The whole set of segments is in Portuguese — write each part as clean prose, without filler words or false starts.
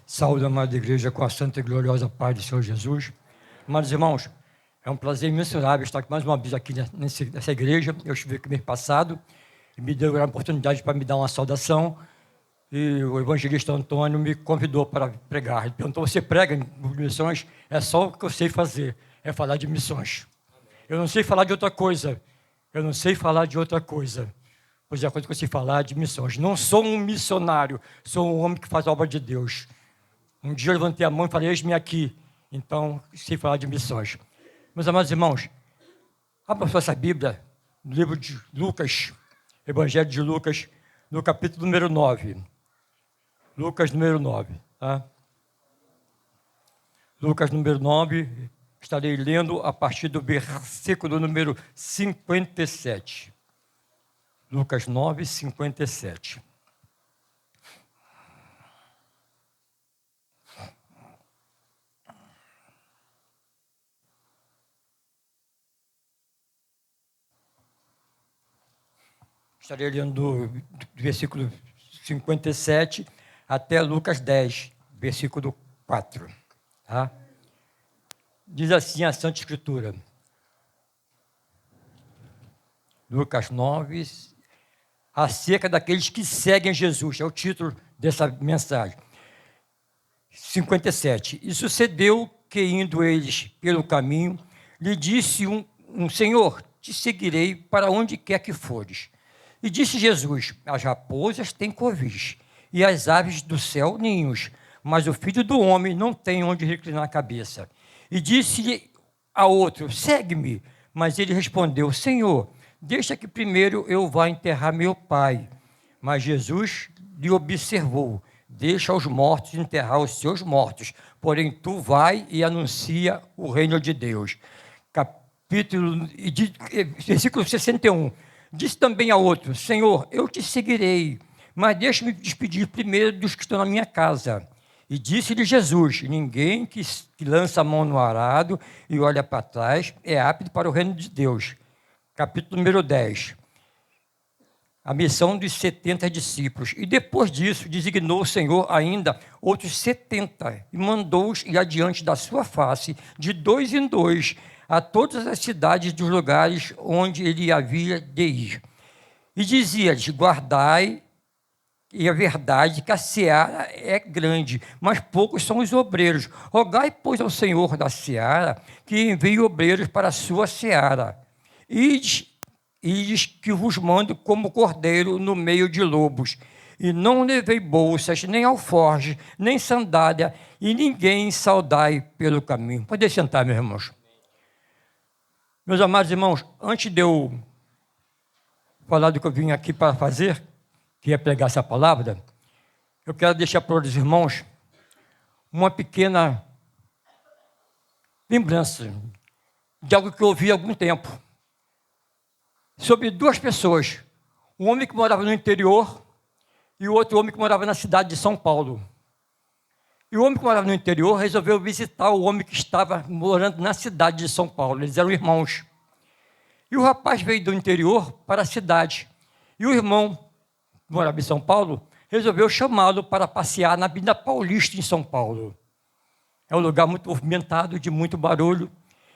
Saúde, amada igreja, com a santa e gloriosa paz do Senhor Jesus. Amados irmãos, é um prazer imensurável estar mais uma vez aqui nessa igreja. Eu estive aqui mês passado e me deu a oportunidade para me dar uma saudação. E o evangelista Antônio me convidou para pregar. Ele perguntou: você prega em missões? É só o que eu sei fazer, é falar de missões. Eu não sei falar de outra coisa. Pois é a coisa que eu sei falar de missões. Não sou um missionário, sou um homem que faz a obra de Deus. Um dia eu levantei a mão e falei: eis-me aqui. Então, sei falar de missões. Meus amados irmãos, abra sua Bíblia, no livro de Lucas, Evangelho de Lucas, no capítulo número 9. Lucas número 9, tá? Lucas número 9, estarei lendo a partir do versículo número 57. Lucas 9, 57. Estarei lendo do versículo 57 até Lucas 10, versículo 4. Tá? Diz assim a Santa Escritura. Lucas 9, acerca daqueles que seguem Jesus, é o título dessa mensagem. 57. E sucedeu que, indo eles pelo caminho, lhe disse um Senhor: te seguirei para onde quer que fores. E disse Jesus: as raposas têm covis, e as aves do céu ninhos, mas o Filho do Homem não tem onde reclinar a cabeça. E disse-lhe a outro: segue-me. Mas ele respondeu: Senhor, deixa que primeiro eu vá enterrar meu pai. Mas Jesus lhe observou: deixa os mortos enterrar os seus mortos, porém tu vai e anuncia o reino de Deus. Versículo 61. Disse também a outro: Senhor, eu te seguirei, mas deixa-me despedir primeiro dos que estão na minha casa. E disse-lhe Jesus: ninguém que lança a mão no arado e olha para trás é apto para o reino de Deus. Capítulo número 10. A missão dos 70 discípulos. E depois disso, designou o Senhor ainda outros 70 e mandou-os ir adiante da sua face, de dois em dois, a todas as cidades dos lugares onde ele havia de ir. E dizia-lhes: guardai, e a verdade que a seara é grande, mas poucos são os obreiros. Rogai, pois, ao Senhor da seara que envie obreiros para a sua seara. Ides que vos mando como cordeiro no meio de lobos. E não levei bolsas, nem alforjes, nem sandália, e ninguém saudai pelo caminho. Pode sentar, meus irmãos. Meus amados irmãos, antes de eu falar do que eu vim aqui para fazer, que ia pregar essa palavra, eu quero deixar para os irmãos uma pequena lembrança de algo que eu ouvi há algum tempo, sobre duas pessoas, um homem que morava no interior e o outro homem que morava na cidade de São Paulo. E o homem que morava no interior resolveu visitar o homem que estava morando na cidade de São Paulo. Eles eram irmãos. E o rapaz veio do interior para a cidade. E o irmão, que morava em São Paulo, resolveu chamá-lo para passear na Avenida Paulista, em São Paulo. É um lugar muito movimentado, de muito barulho.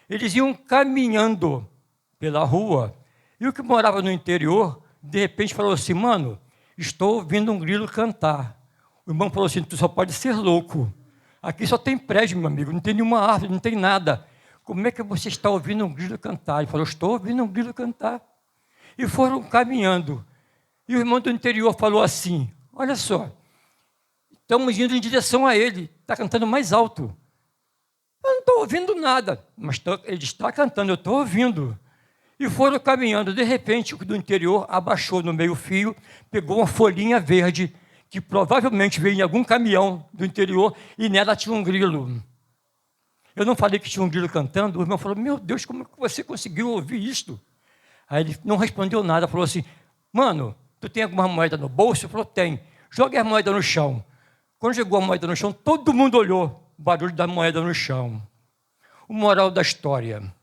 Eles iam caminhando pela rua. E o que morava no interior, de repente, falou assim: mano, estou ouvindo um grilo cantar. O irmão falou assim: tu só pode ser louco. Aqui só tem prédio, meu amigo, não tem nenhuma árvore, não tem nada. Como é que você está ouvindo um grilo cantar? Ele falou: estou ouvindo um grilo cantar. E foram caminhando. E o irmão do interior falou assim: olha só, estamos indo em direção a ele, está cantando mais alto. Eu não estou ouvindo nada, mas ele está cantando, eu estou ouvindo. E foram caminhando. De repente, o do interior abaixou no meio-fio, pegou uma folhinha verde, que provavelmente veio em algum caminhão do interior, e nela tinha um grilo. Eu não falei que tinha um grilo cantando, o irmão falou: meu Deus, como que você conseguiu ouvir isto? Aí ele não respondeu nada, falou assim: mano, tu tem alguma moeda no bolso? Ele falou: tem. Joga a moeda no chão. Quando jogou a moeda no chão, todo mundo olhou o barulho da moeda no chão. O moral da história: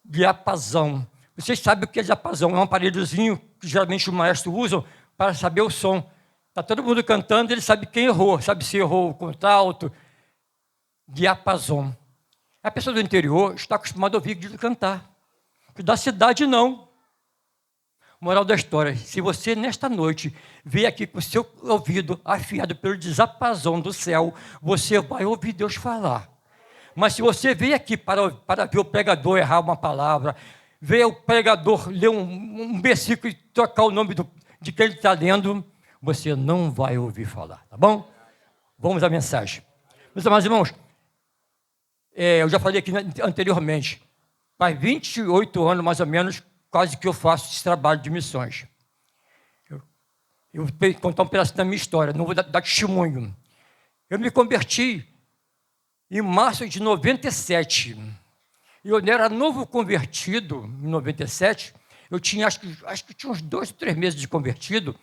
diapasão. Vocês sabem o que é diapasão? É um aparelhozinho que geralmente os maestros usam para saber o som. Está todo mundo cantando, ele sabe quem errou, sabe se errou o contralto, diapasão. A pessoa do interior está acostumada a ouvir igreja cantar. Da cidade, não. Moral da história, se você nesta noite vier aqui com o seu ouvido afiado pelo diapasão do céu, você vai ouvir Deus falar. Mas se você veio aqui para ver o pregador errar uma palavra, ver o pregador ler um versículo e trocar o nome de quem ele está lendo, você não vai ouvir falar, tá bom? Vamos à mensagem. Meus amados irmãos, eu já falei aqui anteriormente, faz 28 anos mais ou menos, quase que eu faço esse trabalho de missões. Eu vou contar um pedaço da minha história, não vou dar testemunho. Eu me converti em março de 97. Eu era novo convertido, em 97. Eu tinha, acho que tinha uns 2 ou 3 meses de convertido,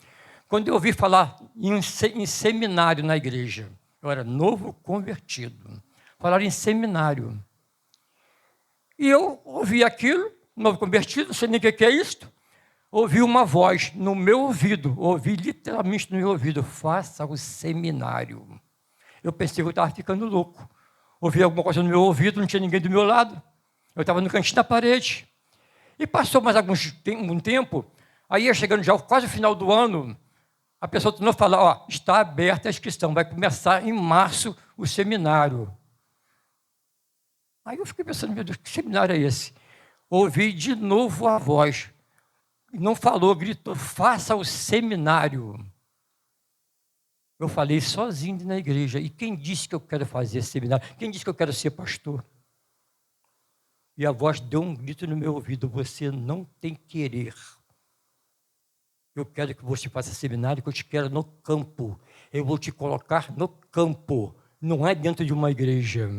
quando eu ouvi falar em seminário na igreja. Eu era novo convertido. Falaram em seminário. E eu ouvi aquilo, novo convertido, não sei nem o que é isto. Ouvi uma voz no meu ouvido, ouvi literalmente no meu ouvido, faça o seminário. Eu pensei que eu estava ficando louco. Ouvi alguma coisa no meu ouvido, não tinha ninguém do meu lado. Eu estava no cantinho da parede. E passou mais um tempo, aí ia chegando já quase o final do ano, a pessoa tornou a falar, está aberta a inscrição, vai começar em março o seminário. Aí eu fiquei pensando, meu Deus, que seminário é esse? Ouvi de novo a voz. Não falou, gritou, faça o seminário. Eu falei sozinho na igreja. E quem disse que eu quero fazer esse seminário? Quem disse que eu quero ser pastor? E a voz deu um grito no meu ouvido, você não tem querer. Eu quero que você faça seminário, que eu te quero no campo. Eu vou te colocar no campo, não é dentro de uma igreja.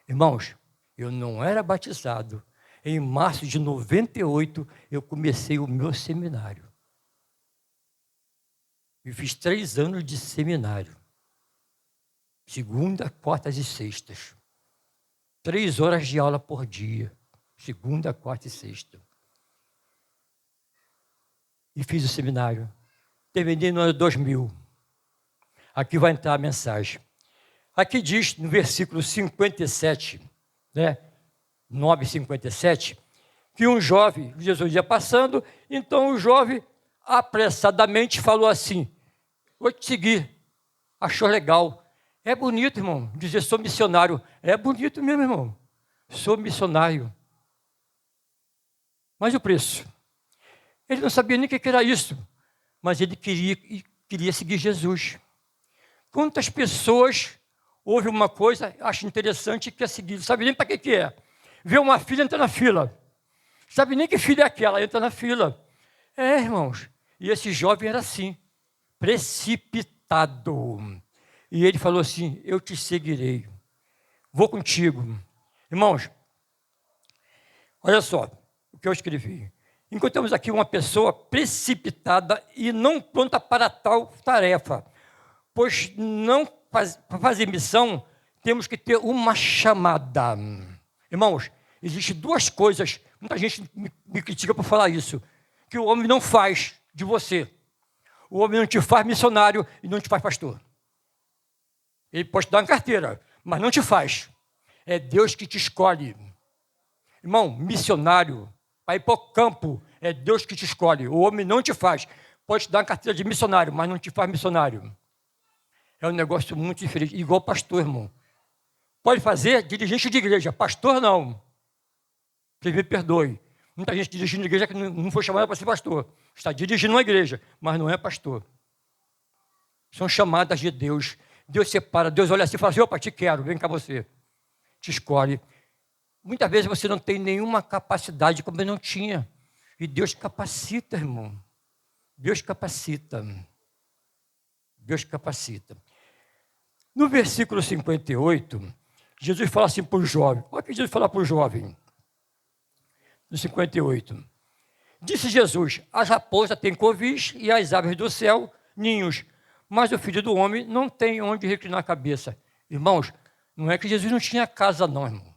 Irmãos, eu não era batizado. Em março de 98, eu comecei o meu seminário. E fiz 3 anos de seminário. Segunda, quartas e sextas. 3 horas de aula por dia. Segunda, quarta e sexta. E fiz o seminário. Terminei no ano 2000. Aqui vai entrar a mensagem. Aqui diz, no versículo 57, 9:57, que um jovem, Jesus ia passando, então o jovem apressadamente falou assim, vou te seguir. Achou legal. É bonito, irmão, dizer sou missionário. É bonito mesmo, irmão. Sou missionário. Mas o preço? Ele não sabia nem o que era isso, mas ele queria seguir Jesus. Quantas pessoas ouvem uma coisa, acham interessante e quer seguir, não sabe nem para que é. Vê uma filha, entra na fila. Sabe nem que filha é aquela, entra na fila. Irmãos, e esse jovem era assim, precipitado. E ele falou assim, eu te seguirei, vou contigo. Irmãos, olha só o que eu escrevi. Encontramos aqui uma pessoa precipitada e não pronta para tal tarefa, pois para fazer missão, temos que ter uma chamada. Irmãos, existem 2 coisas, muita gente me critica por falar isso, que o homem não faz de você. O homem não te faz missionário e não te faz pastor. Ele pode te dar uma carteira, mas não te faz. É Deus que te escolhe. Irmão, missionário, para ir para o campo, é Deus que te escolhe. O homem não te faz. Pode te dar uma carteira de missionário, mas não te faz missionário. É um negócio muito diferente, igual pastor, irmão. Pode fazer dirigente de igreja, pastor não. Vocês me perdoem. Muita gente dirigindo igreja que não foi chamada para ser pastor. Está dirigindo uma igreja, mas não é pastor. São chamadas de Deus. Deus separa, Deus olha assim e fala assim, opa, te quero, vem cá você. Te escolhe. Muitas vezes você não tem nenhuma capacidade, como eu não tinha. E Deus capacita, irmão. Deus capacita. Deus capacita. No versículo 58, Jesus fala assim para o jovem. Olha o que Jesus fala para o jovem. No 58. Disse Jesus, as raposas têm covis e as aves do céu ninhos, mas o Filho do Homem não tem onde reclinar a cabeça. Irmãos, não é que Jesus não tinha casa não, irmão.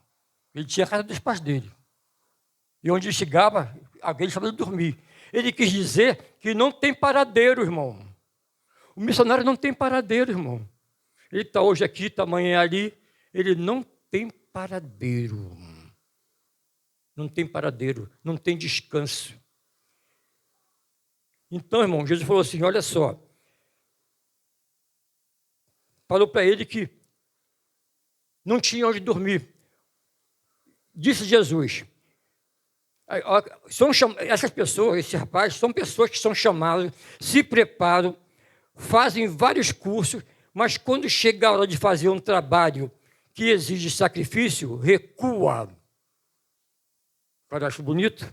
Ele tinha a casa dos pais dele. E onde ele chegava, alguém estava dormir. Ele quis dizer que não tem paradeiro, irmão. O missionário não tem paradeiro, irmão. Ele está hoje aqui, está amanhã ali. Ele não tem paradeiro. Não tem paradeiro, não tem descanso. Então, irmão, Jesus falou assim, olha só. Falou para ele que não tinha onde dormir. Disse Jesus, essas pessoas, esse rapaz, são pessoas que são chamadas, se preparam, fazem vários cursos, mas quando chega a hora de fazer um trabalho que exige sacrifício, recua. Cara, acho bonito,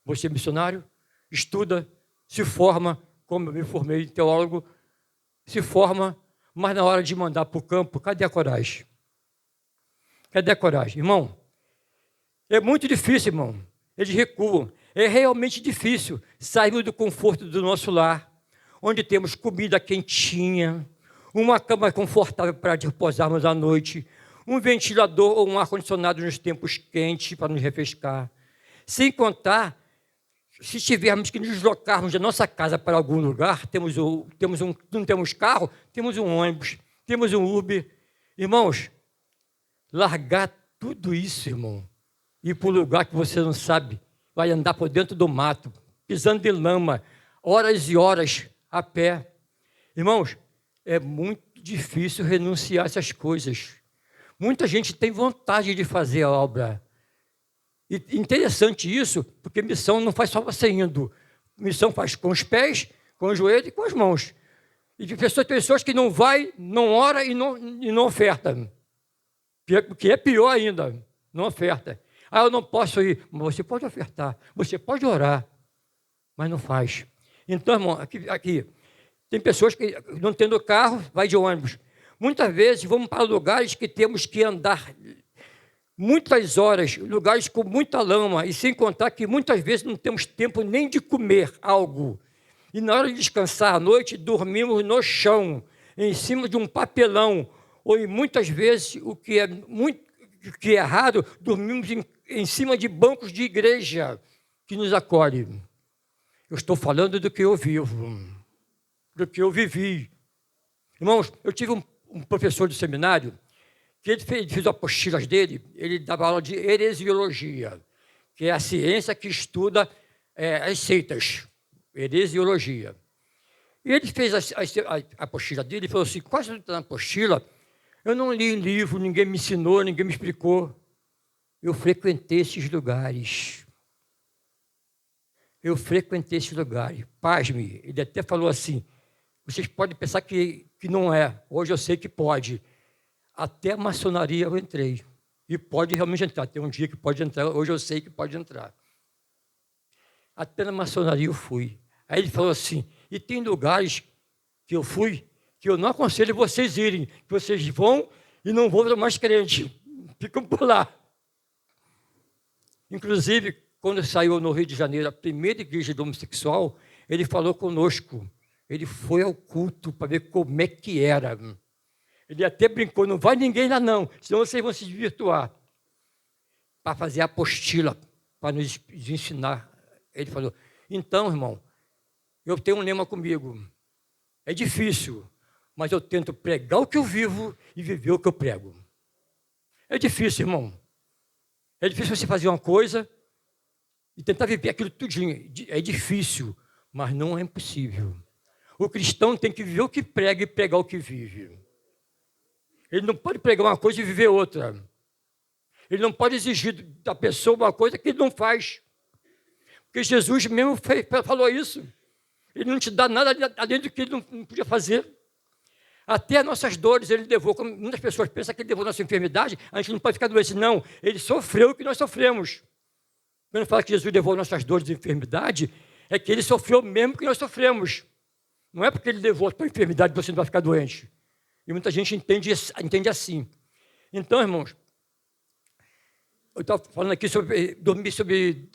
você é missionário, estuda, se forma, como eu me formei teólogo, se forma, mas na hora de mandar para o campo, cadê a coragem? Cadê a coragem? Irmão, é muito difícil, irmão. Eles recuam. É realmente difícil sairmos do conforto do nosso lar, onde temos comida quentinha, uma cama confortável para repousarmos à noite, um ventilador ou um ar-condicionado nos tempos quentes para nos refrescar. Sem contar, se tivermos que nos deslocarmos da nossa casa para algum lugar, não temos carro, temos um ônibus, temos um Uber. Irmãos, largar tudo isso, irmão, ir para um lugar que você não sabe, vai andar por dentro do mato, pisando em lama, horas e horas a pé. Irmãos, é muito difícil renunciar a essas coisas. Muita gente tem vontade de fazer a obra. E interessante isso, porque missão não faz só você indo. Missão faz com os pés, com os joelhos e com as mãos. E de pessoas que não vai, não ora e não oferta. Que é pior ainda, não oferta. Eu não posso ir. Mas você pode ofertar, você pode orar, mas não faz. Então, irmão, aqui tem pessoas que não tendo carro, vai de ônibus. Muitas vezes vamos para lugares que temos que andar muitas horas, lugares com muita lama, e sem contar que muitas vezes não temos tempo nem de comer algo. E na hora de descansar à noite, dormimos no chão, em cima de um papelão, ou muitas vezes, o que é raro, dormimos em cima de bancos de igreja que nos acolhe. Eu estou falando do que eu vivo, do que eu vivi. Irmãos, eu tive um professor de seminário, que ele fez apostilas dele, ele dava aula de heresiologia, que é a ciência que estuda as seitas, heresiologia. E ele fez a apostila dele e falou assim, quase tudo está na apostila, eu não li livro, ninguém me ensinou, ninguém me explicou. Eu frequentei esses lugares. Pasme, ele até falou assim, vocês podem pensar que não é, hoje eu sei que pode. Até a maçonaria eu entrei. E pode realmente entrar. Tem um dia que pode entrar, hoje eu sei que pode entrar. Até na maçonaria eu fui. Aí ele falou assim, e tem lugares que eu fui, que eu não aconselho vocês irem, que vocês vão e não vão mais crente. Ficam por lá. Inclusive, quando saiu no Rio de Janeiro a primeira igreja do homossexual, ele falou conosco. Ele foi ao culto para ver como é que era. Ele até brincou, não vai ninguém lá não, senão vocês vão se desvirtuar. Para fazer a apostila, para nos ensinar. Ele falou, então, irmão, eu tenho um lema comigo. É difícil, mas eu tento pregar o que eu vivo e viver o que eu prego. É difícil, irmão. É difícil você fazer uma coisa e tentar viver aquilo tudinho. É difícil, mas não é impossível. O cristão tem que viver o que prega e pregar o que vive. Ele não pode pregar uma coisa e viver outra. Ele não pode exigir da pessoa uma coisa que ele não faz. Porque Jesus mesmo falou isso. Ele não te dá nada além do que ele não podia fazer. Até as nossas dores ele levou. Como muitas pessoas pensam que ele levou nossa enfermidade, a gente não pode ficar doente. Não, ele sofreu o que nós sofremos. Quando fala que Jesus levou nossas dores de enfermidade, é que ele sofreu mesmo que nós sofremos. Não é porque ele levou a tua enfermidade que você não vai ficar doente. E muita gente entende assim. Então, irmãos, eu estava falando aqui sobre dormir sobre...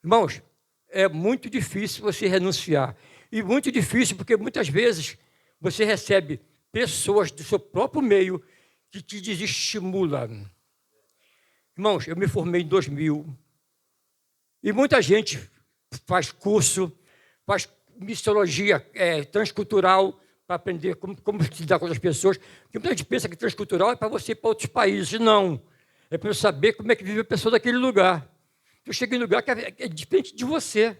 Irmãos, é muito difícil você renunciar. E muito difícil porque muitas vezes você recebe pessoas do seu próprio meio que te desestimulam. Irmãos, eu me formei em 2000. E muita gente faz curso, faz missiologia transcultural, para aprender como se lidar com as pessoas. Porque muita gente pensa que transcultural é para você ir para outros países. Não. É para eu saber como é que vive a pessoa daquele lugar. Eu chego em um lugar que é diferente de você.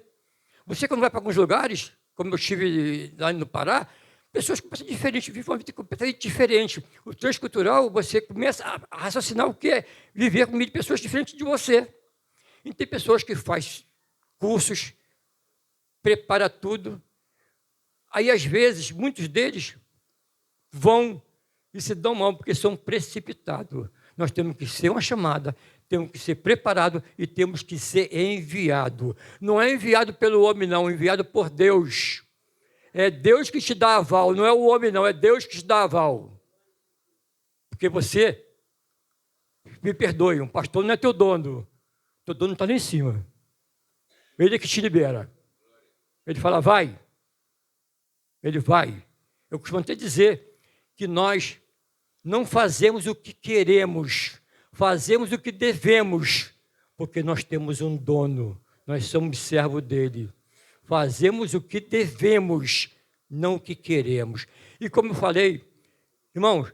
Você, quando vai para alguns lugares, como eu estive lá no Pará, pessoas completamente diferentes, vivem uma vida completamente diferente. O transcultural, você começa a raciocinar o que é viver com pessoas diferentes de você. E tem pessoas que fazem cursos, prepara tudo. Aí, às vezes, muitos deles vão e se dão mal, porque são precipitados. Nós temos que ser uma chamada, temos que ser preparado e temos que ser enviado. Não é enviado pelo homem, não, é enviado por Deus. É Deus que te dá aval, não é o homem, não, é Deus que te dá aval. Porque você, me perdoe, um pastor não é teu dono. Teu dono está lá em cima. Ele é que te libera. Ele fala, vai. Ele vai. Eu costumo até dizer que nós não fazemos o que queremos, fazemos o que devemos, porque nós temos um dono, nós somos servo dele. Fazemos o que devemos, não o que queremos. E como eu falei, irmãos,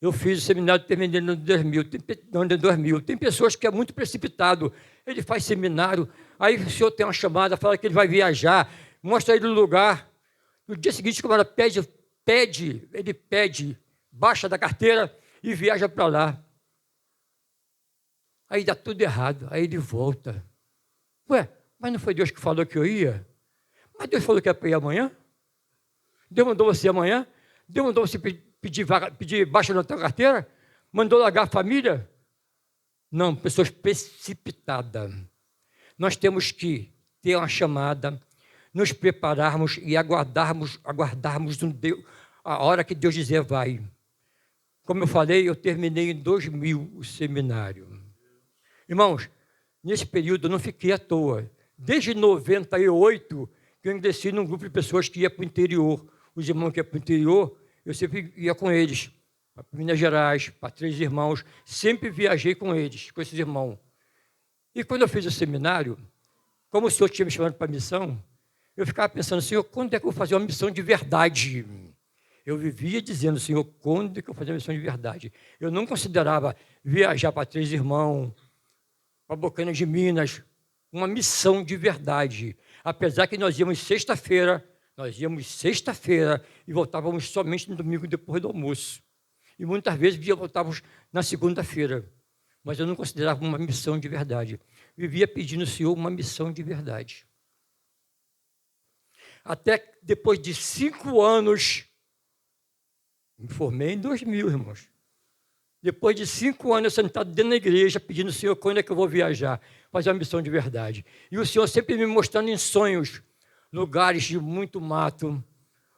eu fiz o seminário terminando em 2000. Tem pessoas que é muito precipitado. Ele faz seminário, aí o senhor tem uma chamada, fala que ele vai viajar, mostra ele no lugar. No dia seguinte, como ela ele pede, baixa da carteira e viaja para lá. Aí dá tudo errado, aí ele volta. Ué, mas não foi Deus que falou que eu ia? Mas Deus falou que ia para ir amanhã? Deus mandou você amanhã? Deus mandou você pedir baixa na tua carteira? Mandou largar a família? Não, pessoas precipitadas. Nós temos que ter uma chamada, nos prepararmos e aguardarmos a hora que Deus dizer vai. Como eu falei, eu terminei em 2000 o seminário. Irmãos, nesse período eu não fiquei à toa. Desde 98, que eu ingressei num grupo de pessoas que ia para o interior. Os irmãos que iam para o interior, eu sempre ia com eles. Para Minas Gerais, para Três Irmãos. Sempre viajei com eles, com esses irmãos. E quando eu fiz o seminário, como o Senhor tinha me chamado para a missão, eu ficava pensando, Senhor, quando é que eu vou fazer uma missão de verdade? Eu vivia dizendo, Senhor, quando é que eu vou fazer uma missão de verdade? Eu não considerava viajar para Três Irmãos, para Bocaina de Minas, uma missão de verdade. Apesar que nós íamos sexta-feira e voltávamos somente no domingo depois do almoço. E muitas vezes voltávamos na segunda-feira. Mas eu não considerava uma missão de verdade. Vivia pedindo ao Senhor uma missão de verdade. Até depois de 5 anos, me formei em 2000, irmãos. Depois de 5 anos sentado dentro da igreja, pedindo ao Senhor quando é que eu vou viajar, fazer uma missão de verdade. E o Senhor sempre me mostrando em sonhos, lugares de muito mato,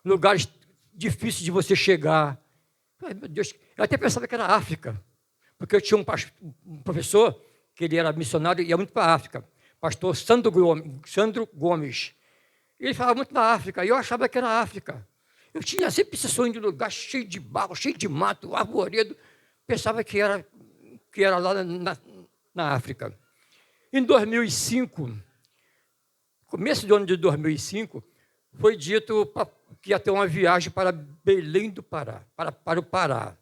lugares difíceis de você chegar. Ai, meu Deus, eu até pensava que era África, porque eu tinha um professor, que ele era missionário e ia muito para a África, pastor Sandro Gomes. Ele falava muito da África, e eu achava que era África. Eu tinha sempre esse sonho de lugar cheio de barro, cheio de mato, arvoredo. Pensava que era lá na África. Em 2005, começo do ano de 2005, foi dito que ia ter uma viagem para Belém do Pará, para o Pará.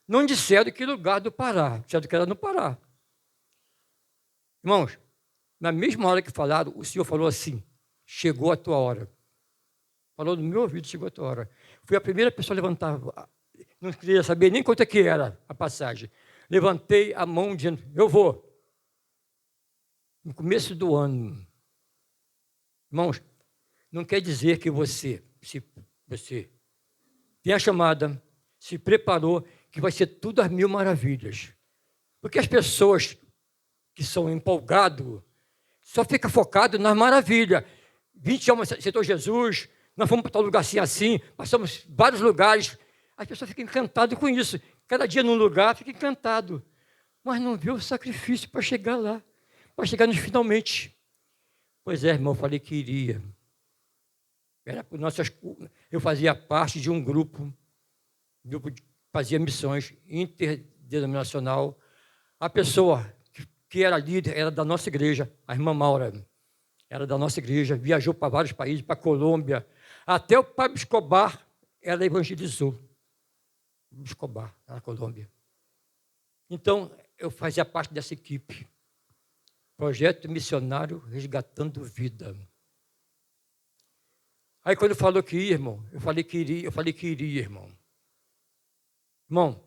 Não disseram que lugar do Pará, disseram que era no Pará. Irmãos, na mesma hora que falaram, o Senhor falou assim, chegou a tua hora. Falou no meu ouvido, chegou a tua hora. Fui a primeira pessoa a levantar, não queria saber nem quanto é que era a passagem. Levantei a mão dizendo, eu vou. No começo do ano. Irmãos, não quer dizer que você tem a chamada, se preparou, que vai ser tudo às mil maravilhas. Porque as pessoas que são empolgadas só ficam focadas nas maravilhas. 20 anos aceitou Jesus, nós fomos para tal lugar assim, passamos vários lugares. As pessoas ficam encantadas com isso. Cada dia num lugar fica encantado. Mas não vê o sacrifício para chegar lá, para chegar nos finalmente. Pois é, irmão, eu falei que iria. Eu fazia parte de um grupo que fazia missões interdenominacional. A pessoa que era líder era da nossa igreja, a irmã Maura. era da nossa igreja, viajou para vários países, para a Colômbia. Até o Pablo Escobar, ela evangelizou. Pablo Escobar, na Colômbia. Então, eu fazia parte dessa equipe. Projeto Missionário Resgatando Vida. Aí, quando falou que ia, irmão, eu falei que iria, irmão. Irmão,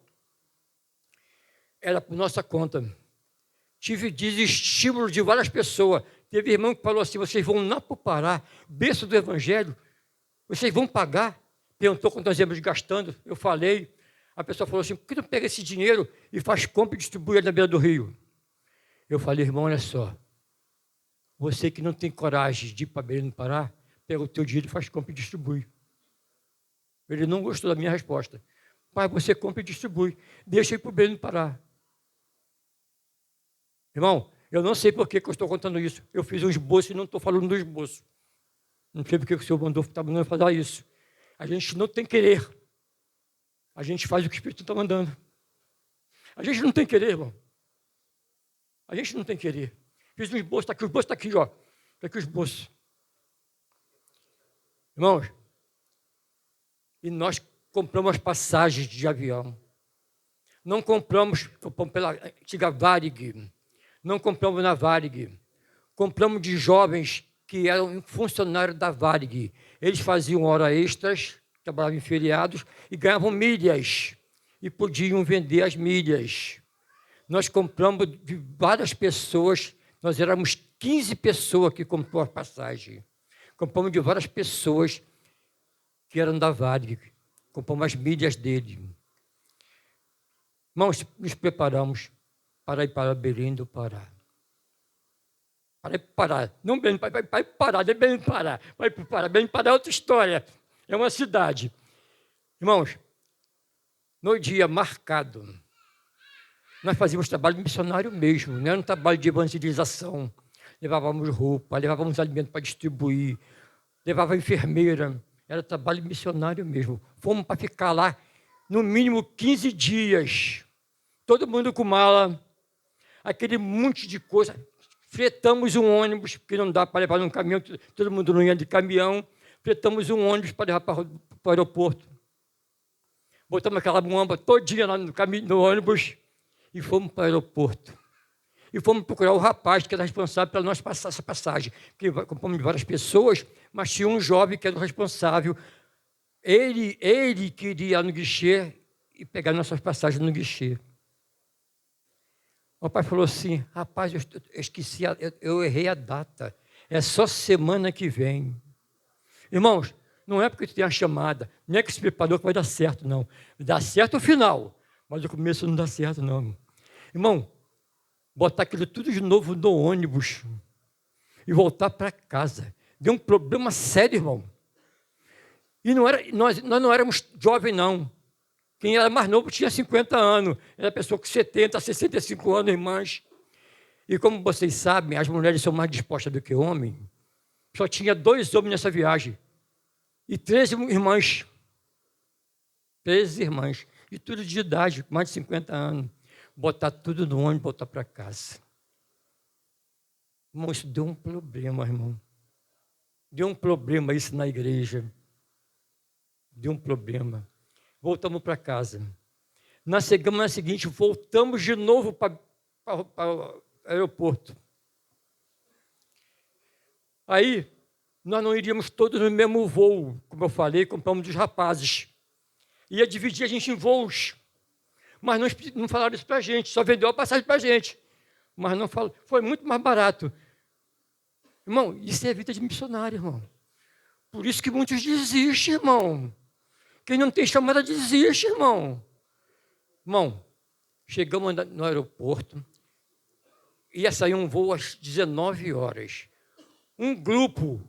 era por nossa conta. Tive desestímulo de várias pessoas. Teve irmão que falou assim, vocês vão lá para o Pará, berço do Evangelho, vocês vão pagar? Perguntou quanto nós íamos gastando. Eu falei. A pessoa falou assim, por que não pega esse dinheiro e faz compra e distribui na beira do rio? Eu falei, irmão, olha só. Você que não tem coragem de ir para Belém do Pará, pega o teu dinheiro e faz compra e distribui. Ele não gostou da minha resposta. Pai, você compra e distribui. Deixa eu ir para o Belém do Pará. Irmão, eu não sei por que eu estou contando isso. Eu fiz um esboço e não estou falando do esboço. Não sei por que o Senhor está mandando fazer isso. A gente não tem querer. A gente faz o que o Espírito está mandando. A gente não tem querer, irmão. A gente não tem querer. Fiz um esboço, está aqui, o esboço está aqui, ó. Está aqui o esboço. Irmãos, e nós compramos as passagens de avião. Não compramos pela antiga Varig. Não compramos na Varig. Compramos de jovens que eram funcionários da Varig. Eles faziam horas extras, trabalhavam em feriados e ganhavam milhas. E podiam vender as milhas. Nós compramos de várias pessoas, nós éramos 15 pessoas que comprou a passagem. Compramos de várias pessoas que eram da Varig. Compramos as milhas dele. Irmãos, nos preparamos para ir para Belém do Pará. Para ir para o Pará. Não Belém, para ir para o Pará, não é Belém do Pará. Vai para o Pará. Belém do Pará é outra história. É uma cidade. Irmãos, no dia marcado, nós fazíamos trabalho missionário mesmo, não era um trabalho de evangelização. Levávamos roupa, levávamos alimento para distribuir, levava enfermeira, era trabalho missionário mesmo. Fomos para ficar lá, no mínimo 15 dias, todo mundo com mala, aquele monte de coisa. Fretamos um ônibus, porque não dá para levar num caminhão, todo mundo não ia de caminhão, fretamos um ônibus para levar para o aeroporto. Botamos aquela muamba todinha lá no ônibus e fomos para o aeroporto. E fomos procurar o rapaz que era responsável pela nossa passagem. Porque compramos de várias pessoas, mas tinha um jovem que era o responsável. Ele queria ir no guichê e pegar nossas passagens no guichê. O pai falou assim, rapaz, eu esqueci, eu errei a data. É só semana que vem. Irmãos, não é porque tu tem a chamada, não é que se preparou que vai dar certo, não. Dá certo o final, mas o começo não dá certo, não. Irmão, botar aquilo tudo de novo no ônibus e voltar para casa. Deu um problema sério, irmão. E nós não éramos jovens, não. Quem era mais novo tinha 50 anos. Era pessoa com 70, 65 anos, irmãs. E como vocês sabem, as mulheres são mais dispostas do que homens. Só tinha 2 homens nessa viagem. E 13 irmãs. 13 irmãs. E tudo de idade, mais de 50 anos. Botar tudo no ônibus e botar para casa. Irmão, isso deu um problema, irmão. Deu um problema isso na igreja. Deu um problema. Voltamos para casa. Na semana seguinte, voltamos de novo para o aeroporto. Aí, nós não iríamos todos no mesmo voo, como eu falei, compramos dos rapazes. Ia dividir a gente em voos. Mas não falaram isso para a gente, só vendeu a passagem para a gente. Mas não falou, foi muito mais barato. Irmão, isso é vida de missionário, irmão. Por isso que muitos desistem, irmão. Quem não tem chamada desiste, irmão. Irmão, chegamos no aeroporto, ia sair um voo às 19 horas. Um grupo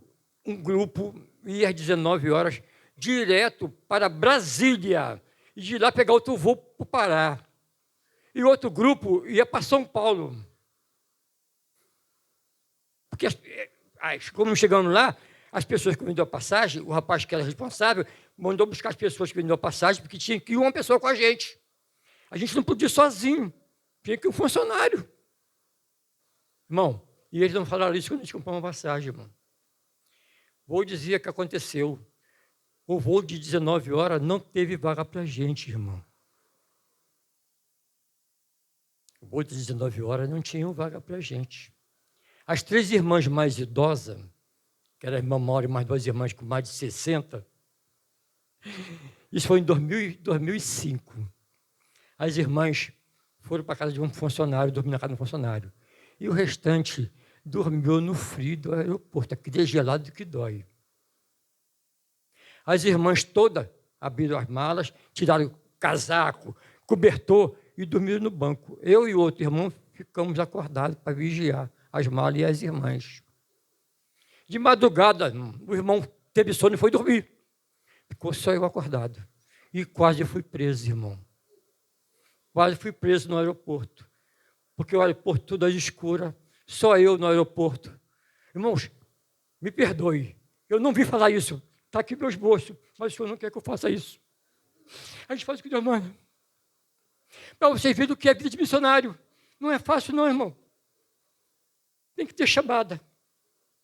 ia às 19 horas direto para Brasília e de lá pegar outro voo para o Pará. E outro grupo ia para São Paulo. Porque, como chegamos lá, as pessoas que vendeu a passagem, o rapaz que era responsável, mandou buscar as pessoas que vendeu a passagem, porque tinha que ir uma pessoa com a gente. A gente não podia ir sozinho, tinha que ir um funcionário. Irmão, E eles não falaram isso quando a gente comprou uma passagem, irmão. Vou dizer o que aconteceu. O voo de 19 horas não teve vaga para a gente, irmão. O voo de 19 horas não tinha vaga para a gente. As 3 irmãs mais idosas, que era a irmã Maura e mais 2 irmãs com mais de 60, isso foi em 2005. As irmãs foram para a casa de um funcionário, dormiram na casa de um funcionário. E o restante dormiu no frio do aeroporto, aquele gelado que dói. As irmãs todas abriram as malas, tiraram casaco, cobertor e dormiram no banco. Eu e o outro irmão ficamos acordados para vigiar as malas e as irmãs. De madrugada, o irmão teve sono e foi dormir. Ficou só eu acordado. E quase fui preso, irmão. Quase fui preso no aeroporto. Porque o aeroporto tudo às escuras, só eu no aeroporto. Irmãos, me perdoe, eu não vi falar isso. Está aqui meu esboço, mas o senhor não quer que eu faça isso. A gente faz o que Deus manda. Para vocês verem o que é vida de missionário. Não é fácil não, irmão. Tem que ter chamada.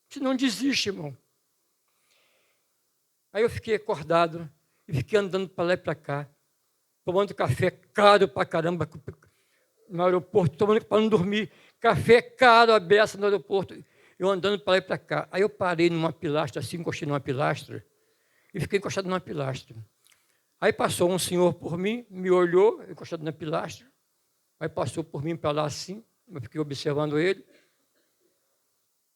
Senão desiste, irmão. Aí eu fiquei acordado e fiquei andando para lá e para cá, tomando café caro para caramba no aeroporto, tomando para não dormir. Café caro, a beça no aeroporto. Eu andando para lá e para cá. Aí eu parei numa pilastra, assim, encostei numa pilastra, e fiquei encostado numa pilastra. Aí passou um senhor por mim, me olhou, encostado na pilastra, aí passou por mim para lá assim, eu fiquei observando ele.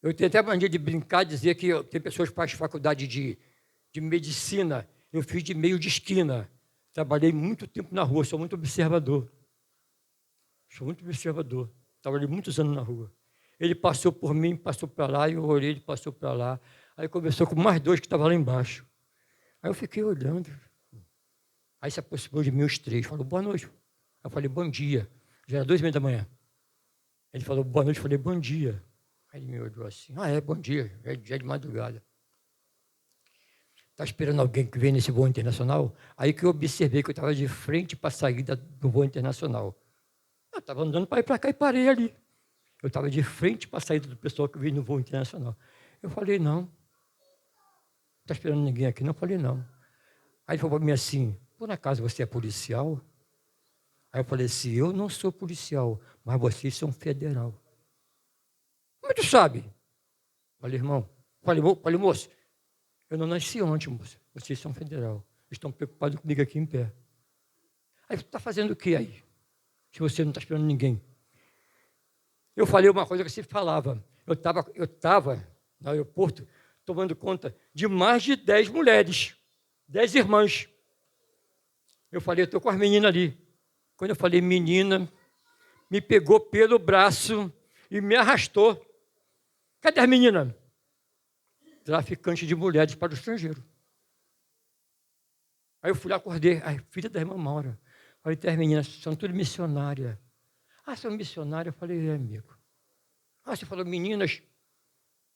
Eu tenho até a mania de brincar, dizer que tem pessoas que fazem faculdade de medicina, eu fiz de meio de esquina, trabalhei muito tempo na rua, sou muito observador. Trabalhei muitos anos na rua. Ele passou por mim, passou para lá, eu olhei, ele passou para lá, aí conversou com mais 2 que estavam lá embaixo. Aí eu fiquei olhando, aí se aproximou de mim os 3, falou, boa noite. Eu falei, bom dia, já era 2h30 da manhã. Ele falou, boa noite, eu falei, bom dia. Aí ele me olhou assim, bom dia, já é de madrugada. Está esperando alguém que vem nesse voo internacional? Aí que eu observei que eu estava de frente para a saída do voo internacional. Eu estava andando para ir para cá e parei ali. Eu estava de frente para a saída do pessoal que veio no voo internacional. Eu falei, não. Está esperando ninguém aqui? Não, eu falei, não. Aí ele falou para mim assim, por acaso você é policial? Aí eu falei assim, eu não sou policial, mas vocês são federal. Como tu sabe? Falei, irmão. Falei, moço, eu não nasci ontem, moço. Vocês são federal. Estão preocupados comigo aqui em pé. Aí, está fazendo o que aí? Se você não está esperando ninguém. Eu falei uma coisa que você falava. Eu estava no aeroporto tomando conta de mais de 10 mulheres, 10 irmãs. Eu falei, eu estou com as meninas ali. Quando eu falei menina, me pegou pelo braço e me arrastou. Cadê as meninas? Traficante de mulheres para o estrangeiro. Aí eu fui lá, acordei, a filha da irmã Maura. Falei, as meninas são tudo missionárias. São missionárias? Eu falei, amigo. Você falou meninas?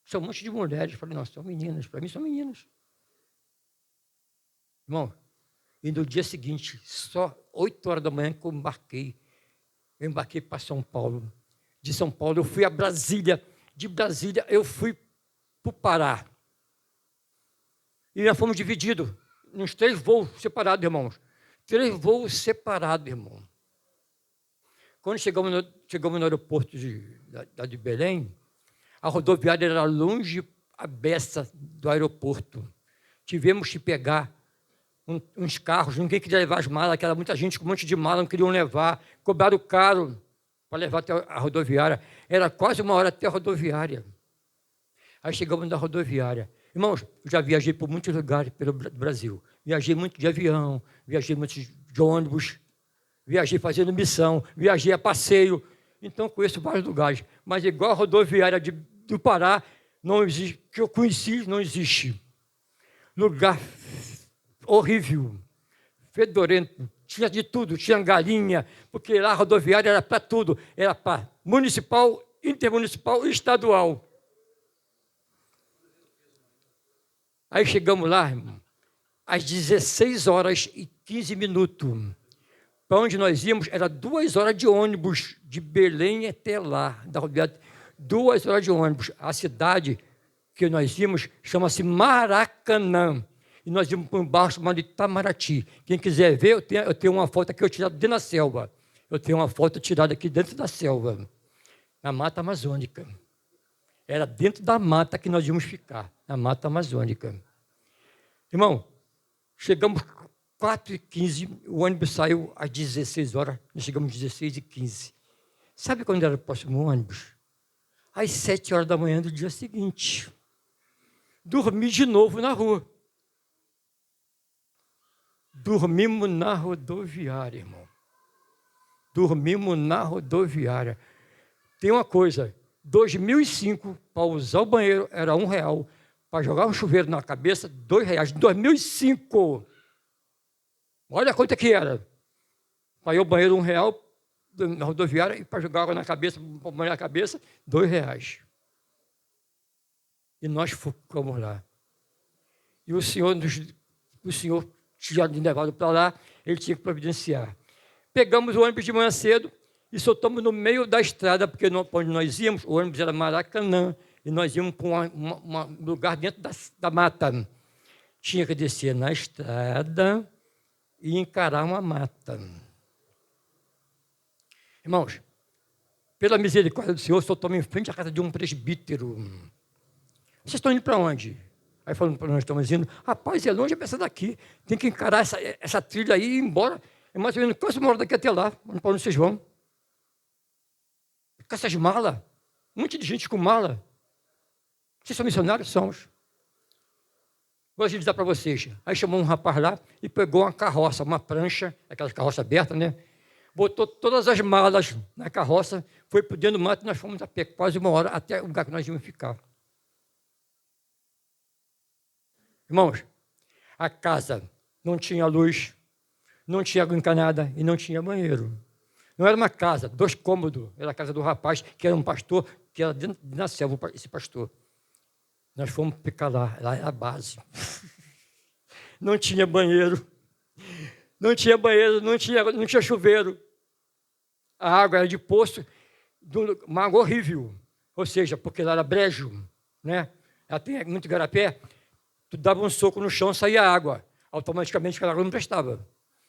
São um monte de mulheres. Eu falei, não, são meninas. Para mim são meninas. Irmão, e no dia seguinte, só 8 horas da manhã que eu embarquei. Eu embarquei para São Paulo. De São Paulo eu fui a Brasília. De Brasília eu fui para o Pará. E nós fomos divididos nos 3 voos separados, irmãos. 3 voos separados, irmão. Quando chegamos no aeroporto de Belém, a rodoviária era longe a beça do aeroporto. Tivemos que pegar uns carros, ninguém queria levar as malas, aquela muita gente com um monte de mala, não queriam levar, cobraram caro para levar até a rodoviária. Era quase 1 hora até a rodoviária. Aí chegamos na rodoviária. Irmãos, eu já viajei por muitos lugares pelo Brasil. Viajei muito de avião, viajei muito de ônibus, viajei fazendo missão, viajei a passeio. Então, conheço vários lugares. Mas igual a rodoviária do Pará, não existe, que eu conheci, não existe. Lugar horrível, fedorento, tinha de tudo, tinha galinha, porque lá a rodoviária era para tudo. Era para municipal, intermunicipal e estadual. Aí chegamos lá, irmão, às 16h15. Para onde nós íamos, era 2 horas de ônibus, de Belém até lá, da rodoviária. 2 horas de ônibus. A cidade que nós íamos chama-se Maracanã. E nós íamos para um bairro chamado Itamaraty. Quem quiser ver, eu tenho uma foto aqui, eu tirada dentro da selva. Eu tenho uma foto tirada aqui dentro da selva, na Mata Amazônica. Era dentro da mata que nós íamos ficar, na Mata Amazônica. Irmão, chegamos 4h15, o ônibus saiu às 16 horas, nós chegamos às 16h15. Sabe quando era o próximo ônibus? Às 7 horas da manhã do dia seguinte. Dormi de novo na rua. Dormimos na rodoviária, irmão. Dormimos na rodoviária. Tem uma coisa, 2005, para usar o banheiro era R$1, para jogar um chuveiro na cabeça, R$2. 2005. Olha quanto que era. Para ir ao banheiro R$1 na rodoviária e para jogar água na cabeça, para banhar a cabeça, R$2. E nós ficamos lá. E o senhor tinha me levado para lá, ele tinha que providenciar. Pegamos o ônibus de manhã cedo e soltamos no meio da estrada, porque onde nós íamos, o ônibus era Maracanã, e nós íamos para um lugar dentro da mata. Tinha que descer na estrada e encarar uma mata. Irmãos, pela misericórdia do Senhor, soltamos em frente à casa de um presbítero. Vocês estão indo para onde? Aí falando para nós estamos indo, rapaz, é longe a peça daqui, tem que encarar essa trilha aí e ir embora. É mais ou menos quase uma hora daqui até lá, para onde vocês vão. Com essas malas, um monte de gente com mala. Vocês são missionários? Somos. Vou avisar para vocês. Aí chamou um rapaz lá e pegou uma carroça, uma prancha, aquelas carroças abertas, né? Botou todas as malas na carroça, foi para dentro do mato e nós fomos a pé quase uma hora até o lugar que nós íamos ficar. Irmãos, a casa não tinha luz, não tinha água encanada e não tinha banheiro. Não era uma casa, 2 cômodos, era a casa do rapaz, que era um pastor, que era dentro da selva, esse pastor. Nós fomos ficar lá era a base. Não tinha banheiro, não tinha chuveiro. A água era de poço, uma água horrível, ou seja, porque lá era brejo, né? Ela tem muito garapé. Tu dava um soco no chão, saía água. Automaticamente aquela água não prestava.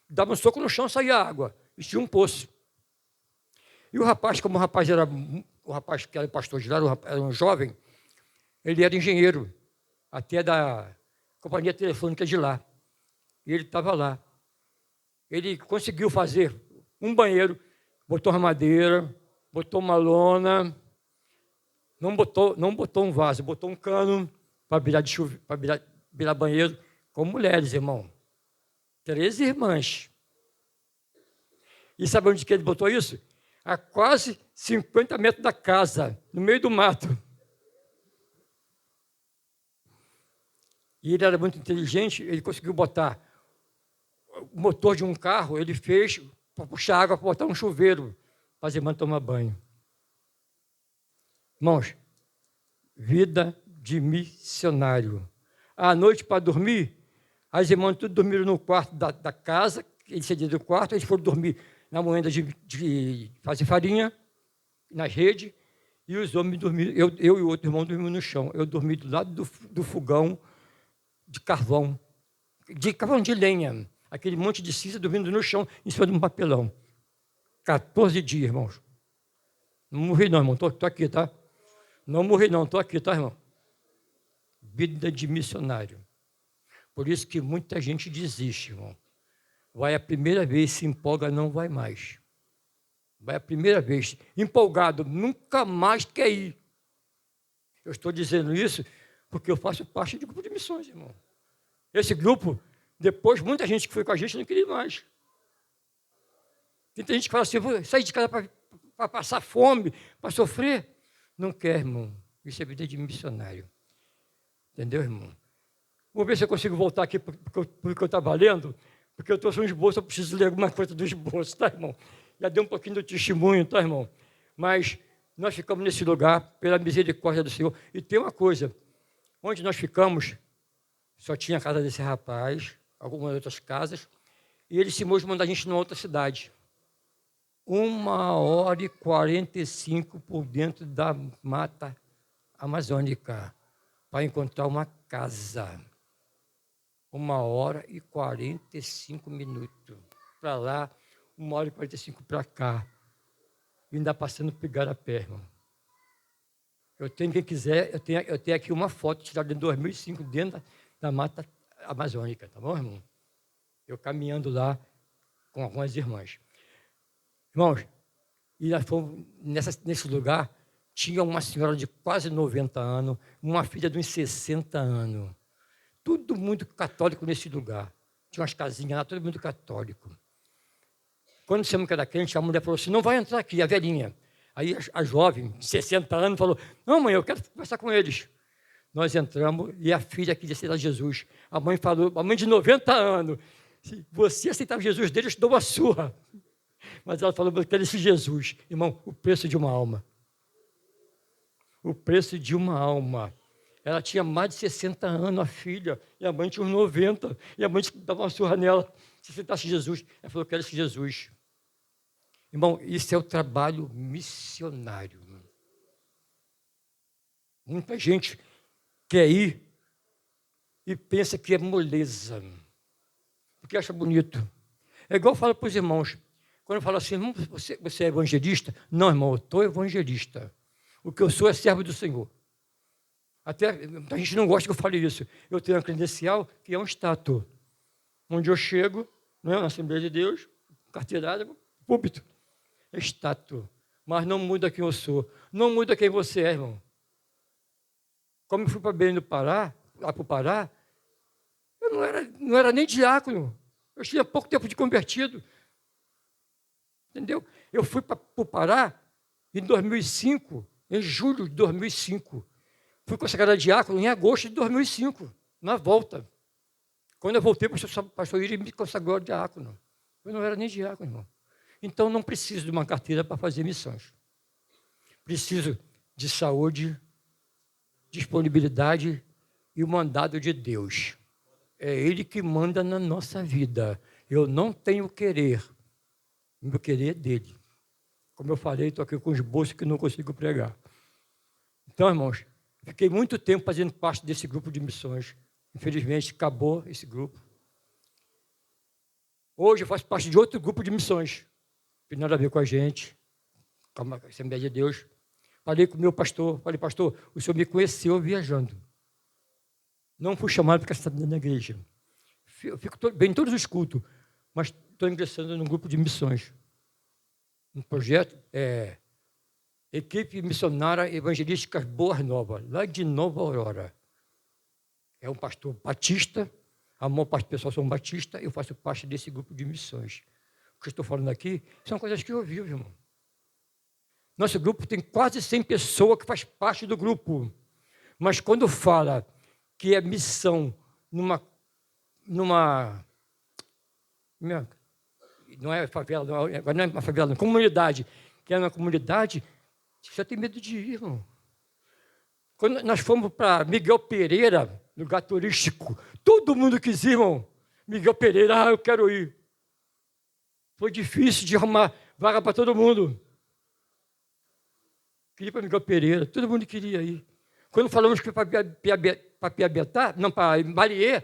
Dava um soco no chão, saía água. E tinha um poço. E o rapaz, como o rapaz que era pastor de lá, era um jovem, ele era engenheiro, até da companhia telefônica de lá. E ele estava lá. Ele conseguiu fazer um banheiro, botou uma madeira, botou uma lona, não botou um vaso, botou um cano para virar de chuva, para virar banheiro com mulheres, irmão. 13 irmãs. E sabe onde que ele botou isso? A quase 50 metros da casa, no meio do mato. E ele era muito inteligente, ele conseguiu botar o motor de um carro, ele fez para puxar água, para botar um chuveiro, para as irmãs tomar banho. Irmãos, vida de missionário. À noite, para dormir, as irmãs tudo dormiram no quarto da casa, eles saíram do quarto, eles foram dormir na moenda de fazer farinha, nas redes, e os homens dormiram, eu e o outro irmão dormimos no chão. Eu dormi do lado do fogão de carvão de lenha, aquele monte de cinza dormindo no chão, em cima de um papelão. 14 dias, irmãos. Não morri não, irmão, estou aqui, tá? Não morri não, estou aqui, tá, irmão? Vida de missionário. Por isso que muita gente desiste, irmão. Vai a primeira vez, se empolga, não vai mais. Vai a primeira vez, empolgado, nunca mais quer ir. Eu estou dizendo isso porque eu faço parte de grupo de missões, irmão. Esse grupo, depois, muita gente que foi com a gente não queria mais. Tem gente que fala assim, vou sair de casa para passar fome, para sofrer. Não quer, irmão. Isso é vida de missionário. Entendeu, irmão? Vou ver se eu consigo voltar aqui porque eu estava lendo, porque eu trouxe um esboço, eu preciso ler alguma coisa do esboço, tá, irmão? Já dei um pouquinho do testemunho, tá, irmão? Mas nós ficamos nesse lugar pela misericórdia do Senhor. E tem uma coisa, onde nós ficamos, só tinha a casa desse rapaz, algumas outras casas, e ele se mandou a gente numa outra cidade. 1h45 por dentro da mata amazônica para encontrar uma casa. 1h45 para lá, 1h45 para cá. E ainda passando por Igarapé, irmão. Eu tenho, quem quiser, eu tenho aqui uma foto tirada em 2005 dentro da mata amazônica, tá bom, irmão? Eu caminhando lá com algumas irmãs. Irmãos, e nós fomos nesse lugar, tinha uma senhora de quase 90 anos, uma filha de uns 60 anos. Todo mundo católico nesse lugar. Tinha umas casinhas lá, todo mundo católico. Quando dissemos que era crente, a mulher falou assim, não vai entrar aqui, a velhinha. Aí a jovem, de 60 anos, falou, não, mãe, eu quero conversar com eles. Nós entramos e a filha queria aceitar Jesus. A mãe falou, a mãe de 90 anos, se você aceitar Jesus dele, eu te dou uma surra. Mas ela falou, eu quero esse Jesus. Irmão, o preço de uma alma. O preço de uma alma. Ela tinha mais de 60 anos, a filha, e a mãe tinha uns 90. E a mãe dava uma surra nela. Se aceitasse Jesus, ela falou, eu quero esse Jesus. Irmão, isso é o trabalho missionário. Muita gente quer ir e pensa que é moleza, porque acha bonito. É igual eu falo para os irmãos, quando eu falo assim, você é evangelista? Não, irmão, eu estou evangelista. O que eu sou é servo do Senhor. Até a gente não gosta que eu fale isso. Eu tenho uma credencial que é um status, onde eu chego, né, na Assembleia de Deus, carteirada, púlpito. É status, mas não muda quem eu sou. Não muda quem você é, irmão. Como eu fui para Belém do Pará, lá para o Pará, eu não era nem diácono. Eu tinha pouco tempo de convertido. Entendeu? Eu fui para o Pará em 2005, em julho de 2005. Fui consagrado diácono em agosto de 2005, na volta. Quando eu voltei, o pastor Iri me consagrou diácono. Eu não era nem diácono, irmão. Então, não preciso de uma carteira para fazer missões. Preciso de saúde, disponibilidade e o mandado de Deus. É Ele que manda na nossa vida. Eu não tenho querer. O meu querer é dele. Como eu falei, estou aqui com os bolsos que não consigo pregar. Então, irmãos, fiquei muito tempo fazendo parte desse grupo de missões. Infelizmente, acabou esse grupo. Hoje eu faço parte de outro grupo de missões. Não tem nada a ver com a gente, com a Assembleia de Deus. Falei com o meu pastor, falei, pastor, o senhor me conheceu viajando. Não fui chamado para estar dentro da igreja. Eu fico bem em todos os cultos, mas estou ingressando num grupo de missões. Um projeto, Equipe Missionária Evangelística Boas Novas, lá de Nova Aurora. É um pastor batista, a maior parte do pessoal são batistas, eu faço parte desse grupo de missões. O que eu estou falando aqui são coisas que eu ouvi, irmão. Nosso grupo tem quase 100 pessoas que faz parte do grupo. Mas quando fala que é missão não é favela, não é uma favela, não, comunidade, que é uma comunidade, você já tem medo de ir, irmão. Quando nós fomos para Miguel Pereira, lugar turístico, todo mundo quis ir, irmão. Miguel Pereira, eu quero ir. Foi difícil de arrumar vaga para todo mundo. Queria ir para Miguel Pereira, todo mundo queria ir. Quando falamos que para Piabetá, não, para Imbariê,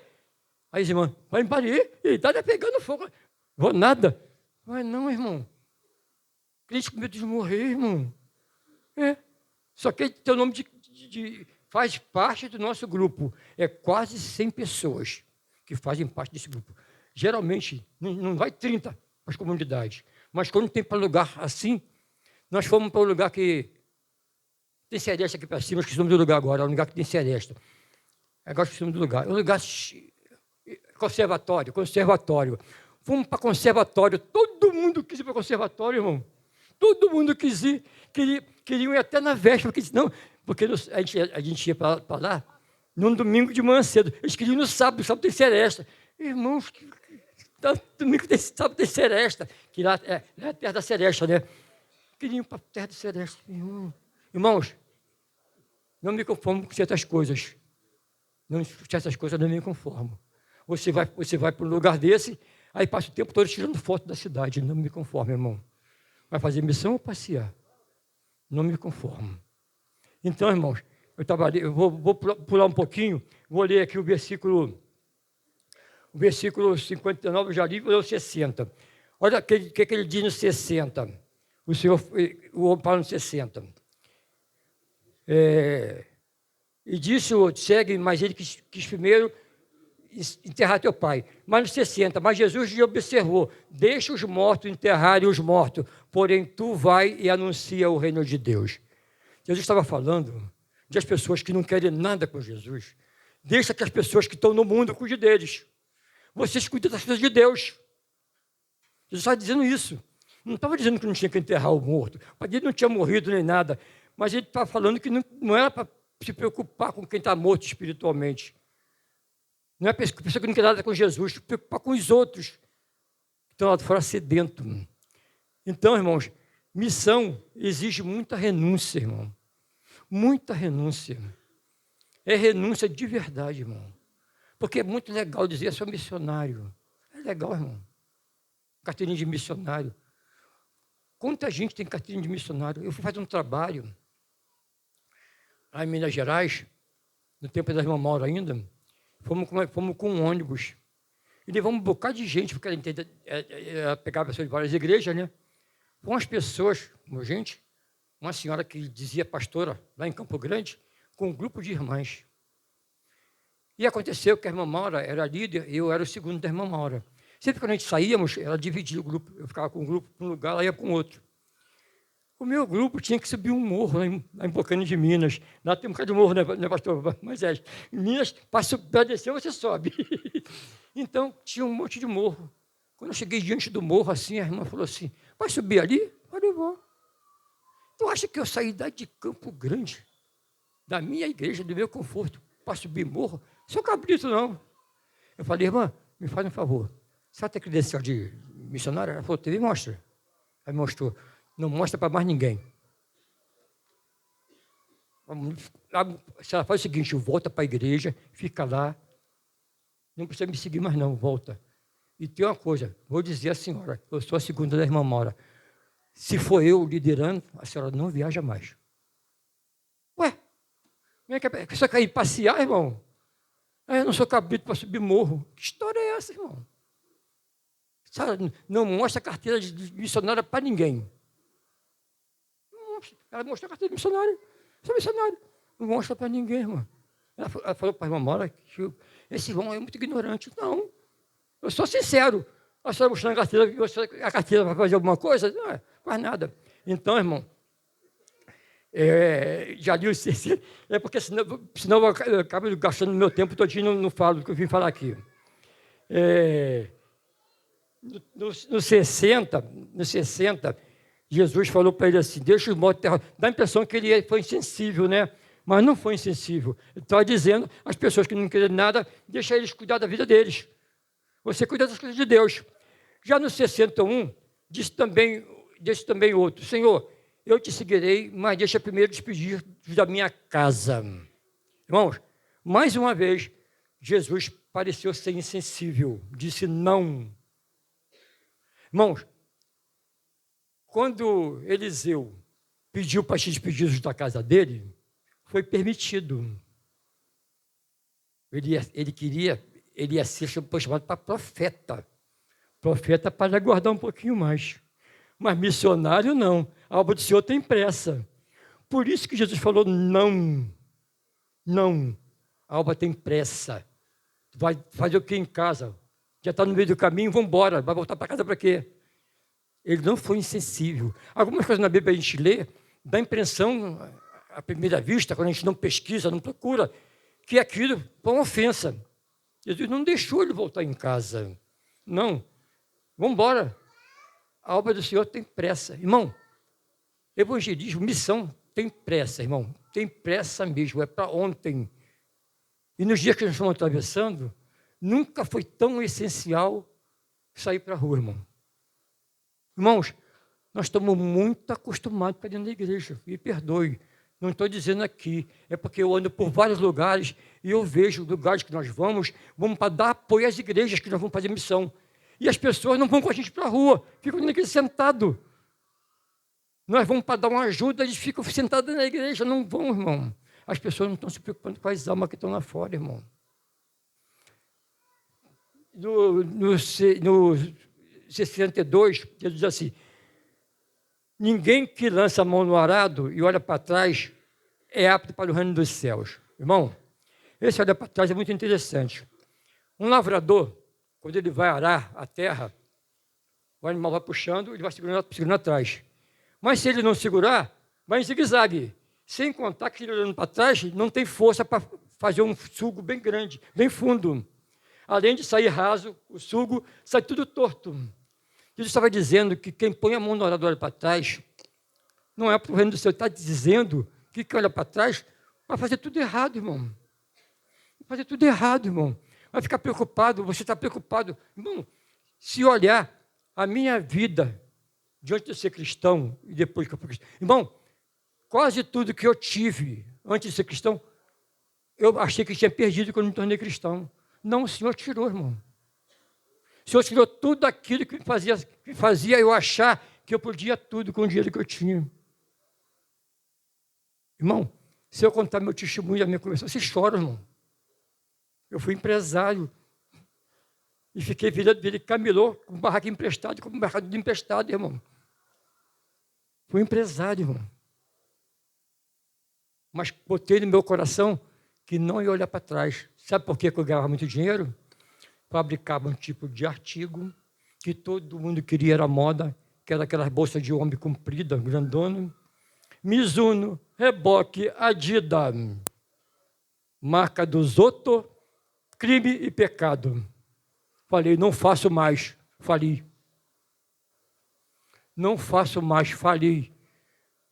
aí os irmãos, vai Imbariê, e está pegando fogo. Vou nada. Mas não, irmão. Crente com medo de morrer, irmão. Só que teu nome faz parte do nosso grupo. É quase 100 pessoas que fazem parte desse grupo. Geralmente, não vai 30 para as comunidades. Mas quando tem para lugar assim, nós fomos para um lugar que tem seresta aqui para cima, esquecemos do lugar agora, é um lugar que tem seresta. Agora esquecemos do lugar. É um lugar conservatório. Fomos para conservatório, todo mundo quis ir para conservatório, irmão. Todo mundo quis ir, queriam ir até na véspera, porque a gente ia para lá num domingo de manhã cedo. Eles queriam ir no sábado tem seresta. Irmãos, domingo sábado tem seresta, que lá é a terra da seresta, né? Queriam ir para a terra da seresta. Irmãos, não me conformo com certas coisas. Certas coisas não me conformo. Você vai para um lugar desse, aí passa o tempo todo tirando foto da cidade. Não me conformo, irmão. Vai fazer missão ou passear? Não me conformo. Então, irmãos, eu vou pular um pouquinho, vou ler aqui o versículo 59, eu já li, vou ler o 60. Olha o que ele diz no 60. O homem fala no 60. E disse o outro, segue, mas ele quis primeiro enterrar teu pai. Mas no 60, mas Jesus lhe observou, deixa os mortos enterrarem os mortos, porém tu vai e anuncia o reino de Deus. Jesus estava falando das pessoas que não querem nada com Jesus. Deixa que as pessoas que estão no mundo cuidem deles. Vocês cuidam das coisas de Deus. Jesus estava dizendo isso. Não estava dizendo que não tinha que enterrar o morto. O pai dele não tinha morrido nem nada. Mas ele estava falando que não era para se preocupar com quem está morto espiritualmente. Não é para pessoa que não quer nada com Jesus, se preocupar com os outros que estão lá de fora sedento. Então, irmãos, missão exige muita renúncia, irmão. Muita renúncia. É renúncia de verdade, irmão. Porque é muito legal dizer, eu sou missionário. É legal, irmão. Carteirinha de missionário. Quanta gente tem carteirinha de missionário? Eu fui fazer um trabalho lá em Minas Gerais, no tempo da irmã Maura ainda, fomos com um ônibus. E levamos um bocado de gente, porque ela pegava pessoas de várias igrejas, né? Com as pessoas, como gente, uma senhora que dizia pastora, lá em Campo Grande, com um grupo de irmãs. E aconteceu que a irmã Maura era líder e eu era o segundo da irmã Maura. Sempre que a gente saíamos, ela dividia o grupo. Eu ficava com um grupo para um lugar, ela ia para um outro. O meu grupo tinha que subir um morro lá em Bocaina de Minas. Lá tem um bocado de morro, né, pastor? Mas em Minas, para descer, você sobe. Então, tinha um monte de morro. Quando eu cheguei diante do morro, assim, a irmã falou assim, vai subir ali? Eu falei, vou. Tu acha que eu saí de Campo Grande, da minha igreja, do meu conforto, para subir morro? Sou cabrito, não. Eu falei, irmã, me faz um favor. Sabe ter credencial de missionária? Ela falou, TV mostra. Aí mostrou. Não mostra para mais ninguém. Se ela faz o seguinte, volta para a igreja, fica lá. Não precisa me seguir mais não, volta. E tem uma coisa, vou dizer à senhora, eu sou a segunda da irmã Maura. Se for eu liderando, a senhora não viaja mais. Ué, você quer ir passear, irmão? Eu não sou cabrito para subir morro. Que história é essa, irmão? Não mostra a carteira de missionária para ninguém. Ela mostrou a carteira de missionária. Sou missionário. Não mostra para ninguém, irmão. Ela falou para a irmã Maura que esse irmão é muito ignorante. Não, eu sou sincero. A senhora mostrando a carteira para fazer alguma coisa? Não, faz nada. Então, irmão, já li os porque senão eu acabo gastando meu tempo todinho não falo do que eu vim falar aqui. No 60, Jesus falou para ele assim, deixa os mortos enterrados. Dá a impressão que ele foi insensível, né? Mas não foi insensível. Ele estava dizendo, as pessoas que não querem nada, deixa eles cuidar da vida deles. Você cuida das coisas de Deus. Já no 61, disse também outro, Senhor, eu te seguirei, mas deixa primeiro despedir da minha casa. Irmãos, mais uma vez, Jesus pareceu ser insensível, disse não. Irmãos, quando Eliseu pediu para se despedir da casa dele, foi permitido. Ele ia ser chamado para profeta. Profeta para aguardar um pouquinho mais. Mas missionário não. A obra do Senhor tem pressa. Por isso que Jesus falou não. Não. A obra tem pressa. Vai fazer o que em casa? Já está no meio do caminho, vamos embora. Vai voltar para casa para quê? Ele não foi insensível. Algumas coisas na Bíblia a gente lê, dá a impressão, à primeira vista, quando a gente não pesquisa, não procura, que aquilo foi uma ofensa. Jesus não deixou ele voltar em casa. Não. Vamos embora. A obra do Senhor tem pressa. Irmão, evangelismo, missão, tem pressa, irmão. Tem pressa mesmo, é para ontem. E nos dias que nós estamos atravessando, nunca foi tão essencial sair para a rua, irmão. Irmãos, nós estamos muito acostumados para dentro da igreja. Me perdoe, não estou dizendo aqui. É porque eu ando por vários lugares e eu vejo lugares que nós vamos para dar apoio às igrejas que nós vamos fazer missão. E as pessoas não vão com a gente para a rua, ficam na igreja sentado. Nós vamos para dar uma ajuda, eles ficam sentados na igreja, não vão, irmão. As pessoas não estão se preocupando com as almas que estão lá fora, irmão. No 62, ele diz assim, ninguém que lança a mão no arado e olha para trás é apto para o reino dos céus. Irmão, esse olhar para trás é muito interessante. Um lavrador, quando ele vai arar a terra, o animal vai puxando, ele vai segurando atrás. Mas se ele não segurar, vai em zigue-zague. Sem contar que ele olhando para trás, não tem força para fazer um sugo bem grande, bem fundo. Além de sair raso, o sugo sai tudo torto. Jesus estava dizendo que quem põe a mão no arado e olha para trás, não é para o reino do céu. Ele está dizendo que quem olha para trás vai fazer tudo errado, irmão. Vai fazer tudo errado, irmão. Vai ficar preocupado, você está preocupado. Irmão, se olhar a minha vida diante de ser cristão e depois que eu fui cristão. Irmão, quase tudo que eu tive antes de ser cristão, eu achei que tinha perdido quando me tornei cristão. Não, o Senhor tirou, irmão. O Senhor tirou tudo aquilo que me fazia eu achar que eu podia tudo com o dinheiro que eu tinha. Irmão, se eu contar meu testemunho da minha conversão, você chora, irmão. Eu fui empresário e fiquei vida camelô com barraca emprestada, com mercado de emprestado, irmão. Fui empresário, irmão. Mas botei no meu coração que não ia olhar para trás. Sabe por que eu ganhava muito dinheiro? Fabricava um tipo de artigo que todo mundo queria, era moda, que era aquelas bolsas de homem comprida, grandona. Mizuno, Reboque, Adidas, marca dos outros, crime e pecado. Falei, não faço mais. Falei. Não faço mais. Falei.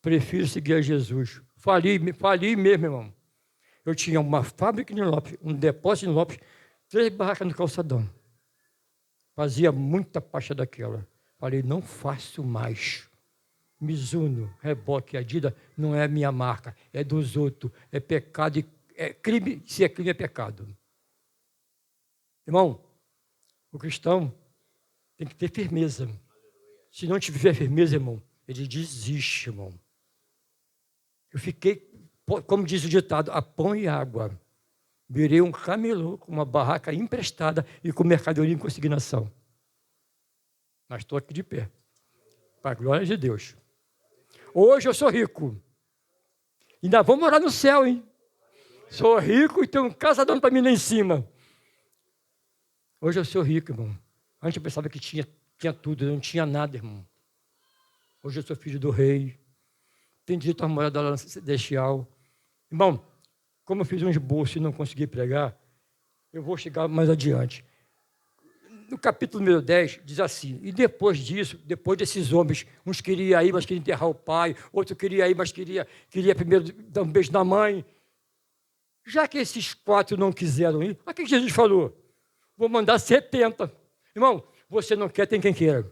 Prefiro seguir a Jesus. Falei mesmo, irmão. Eu tinha uma fábrica em Lopes, um depósito em Lopes, 3 barracas no calçadão. Fazia muita pasta daquela. Falei, não faço mais. Mizuno, Reboque, Adidas, não é a minha marca, é dos outros, é pecado, é crime, se é crime é pecado. Irmão, o cristão tem que ter firmeza. Se não tiver firmeza, irmão, ele desiste, irmão. Eu fiquei, como diz o ditado, a pão e água. Virei um camelô com uma barraca emprestada e com mercadoria em consignação. Mas estou aqui de pé, para a glória de Deus. Hoje eu sou rico. Ainda vou morar no céu, hein? Sou rico e tenho um casadão para mim lá em cima. Hoje eu sou rico, irmão. Antes eu pensava que tinha tudo, eu não tinha nada, irmão. Hoje eu sou filho do rei. Tenho direito à morada lá celestial. Irmão, como eu fiz um esboço e não consegui pregar, eu vou chegar mais adiante. No capítulo número 10, diz assim, e depois disso, depois desses homens, uns queriam ir, mas queriam enterrar o pai, outro queria ir, mas queria primeiro dar um beijo na mãe. Já que esses 4 não quiseram ir, o que Jesus falou? Vou mandar 70. Irmão, você não quer, tem quem queira.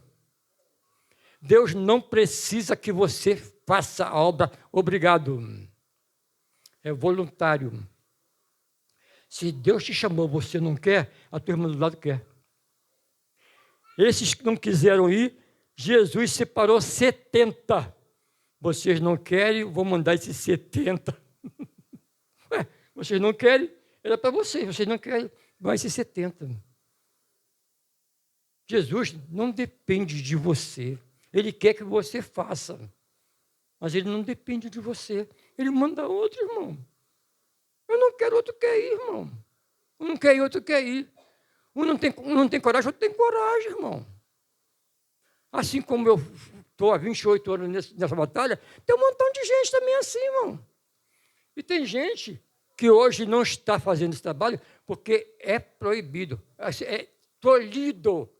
Deus não precisa que você faça a obra obrigado. É voluntário. Se Deus te chamou, você não quer, a tua irmã do lado quer. Esses que não quiseram ir, Jesus separou 70. Vocês não querem, vou mandar esses 70. Ué, vocês não querem, era para vocês não querem, vai esses 70. Jesus não depende de você. Ele quer que você faça. Mas ele não depende de você. Ele manda outro, irmão. Eu não quero, outro quer ir, irmão. Um não quer ir, outro quer ir. Um não tem coragem, outro tem coragem, irmão. Assim como eu estou há 28 anos nessa batalha, tem um montão de gente também assim, irmão. E tem gente que hoje não está fazendo esse trabalho porque é proibido. É tolhido.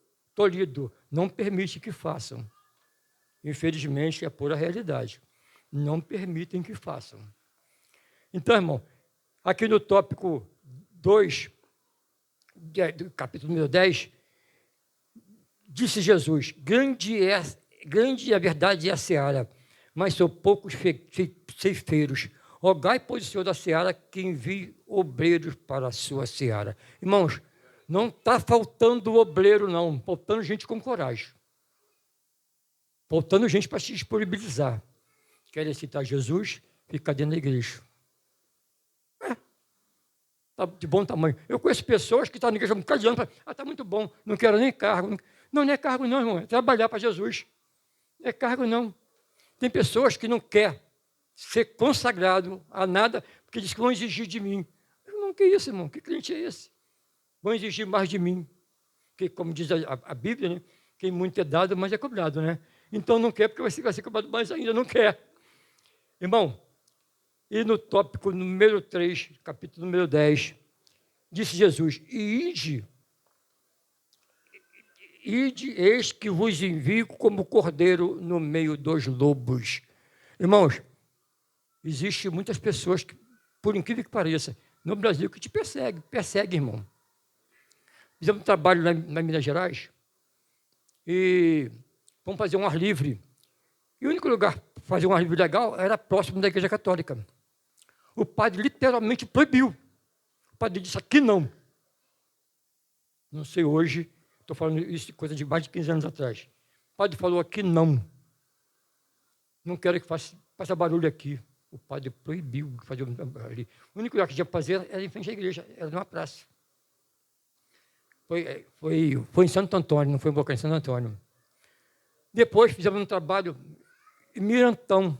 Não permite que façam. Infelizmente, é pura realidade. Não permitem que façam. Então, irmão, aqui no tópico 2, do capítulo número 10, disse Jesus, grande é a verdade e a seara, mas são poucos ceifeiros. Rogai, pois, o Senhor da seara, que envie obreiros para a sua seara. Irmãos, não está faltando obreiro, não. Faltando gente com coragem. Faltando gente para se disponibilizar. querem aceitar Jesus, fica dentro da igreja. Está de bom tamanho. Eu conheço pessoas que estão na igreja um bocado de anos, está muito bom, não quero nem cargo. Não, não é cargo não, irmão, é trabalhar para Jesus. Não é cargo não. Tem pessoas que não querem ser consagrado a nada, porque diz que vão exigir de mim. Irmão, que isso, irmão? Que crente é esse? Vão exigir mais de mim. Porque, como diz a Bíblia, né? Quem muito é dado, mais é cobrado, né? Então não quer, porque vai ser cobrado mais ainda, não quer. Irmão, e no tópico número 3, capítulo número 10, disse Jesus, ide, eis que vos envio como cordeiro no meio dos lobos. Irmãos, existem muitas pessoas que, por incrível que pareça, no Brasil que te persegue, irmão. Fizemos um trabalho na Minas Gerais e vamos fazer um ar livre. E o único lugar para fazer um ar livre legal era próximo da Igreja Católica. O padre literalmente proibiu. O padre disse aqui não. Não sei hoje, estou falando isso de coisa de mais de 15 anos atrás. O padre falou aqui não. Não quero que faça barulho aqui. O padre proibiu de fazer ali. O único lugar que tinha para fazer era em frente à igreja, era numa praça. Foi em Santo Antônio, não foi em Boca, em Santo Antônio. Depois fizemos um trabalho em Mirantão.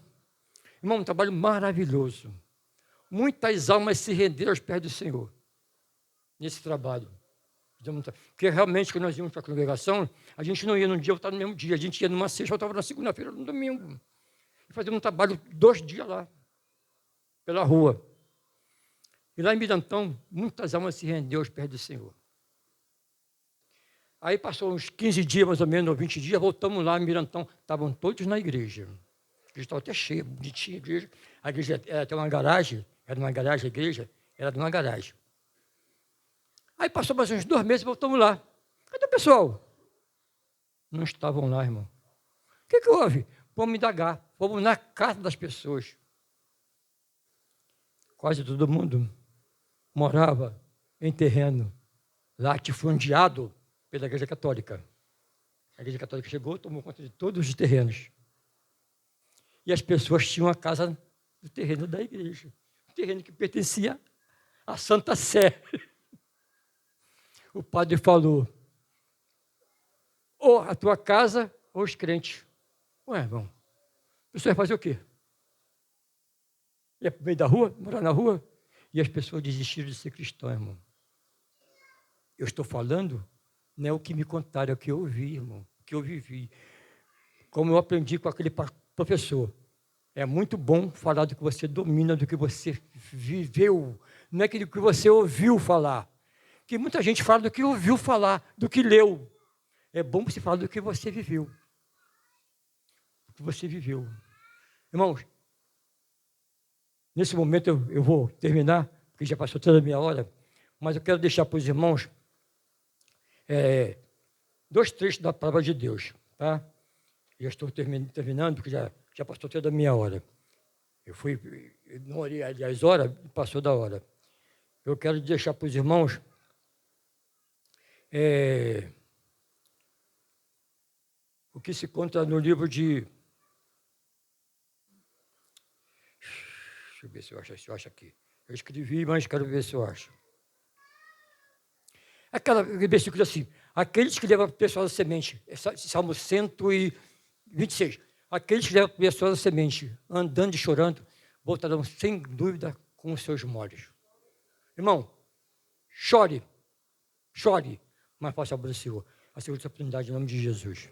Irmão, um trabalho maravilhoso. Muitas almas se renderam aos pés do Senhor nesse trabalho. Porque realmente, quando nós íamos para a congregação, a gente não ia num dia, eu estava no mesmo dia. A gente ia numa sexta, eu estava na segunda-feira, no domingo. E fazíamos um trabalho 2 dias lá, pela rua. E lá em Mirantão, muitas almas se renderam aos pés do Senhor. Aí passou uns 15 dias, mais ou menos, ou 20 dias, voltamos lá em Mirantão. Estavam todos na igreja. A igreja estava até cheia, bonitinha a igreja. A igreja era até uma garagem, era numa garagem, a igreja era numa garagem. Aí passou mais uns 2 meses, voltamos lá. Cadê o pessoal? Não estavam lá, irmão. O que houve? Vamos indagar, fomos na casa das pessoas. Quase todo mundo morava em terreno latifundiado pela Igreja Católica. A Igreja Católica chegou, tomou conta de todos os terrenos. E as pessoas tinham a casa no terreno da igreja, o terreno que pertencia à Santa Sé. O padre falou, ou a tua casa, ou os crentes. Ué, irmão, a pessoa ia fazer o quê? Ia para o meio da rua, morar na rua? E as pessoas desistiram de ser cristãs, irmão. Eu estou falando, não é o que me contaram, é o que eu ouvi, irmão, o que eu vivi. Como eu aprendi com aquele professor. É muito bom falar do que você domina, do que você viveu, não é aquilo que você ouviu falar. Que muita gente fala do que ouviu falar, do que leu. É bom você falar do que você viveu. Do que você viveu. Irmãos, nesse momento eu vou terminar, porque já passou toda a minha hora, mas eu quero deixar para os irmãos 2 trechos da palavra de Deus. Tá? Já estou terminando, porque já passou toda a minha hora. Não orei as horas, passou da hora. Eu quero deixar para os irmãos o que se conta no livro de... Deixa eu ver se eu acho aqui. Eu escrevi, mas quero ver se eu acho. Aquele versículo assim, aqueles que levam a pessoa da semente, Salmo 126, aqueles que levam a pessoa da semente, andando e chorando, voltarão sem dúvida com os seus molhos. Irmão, chore, mas faça a obra do Senhor. A segunda oportunidade em nome de Jesus.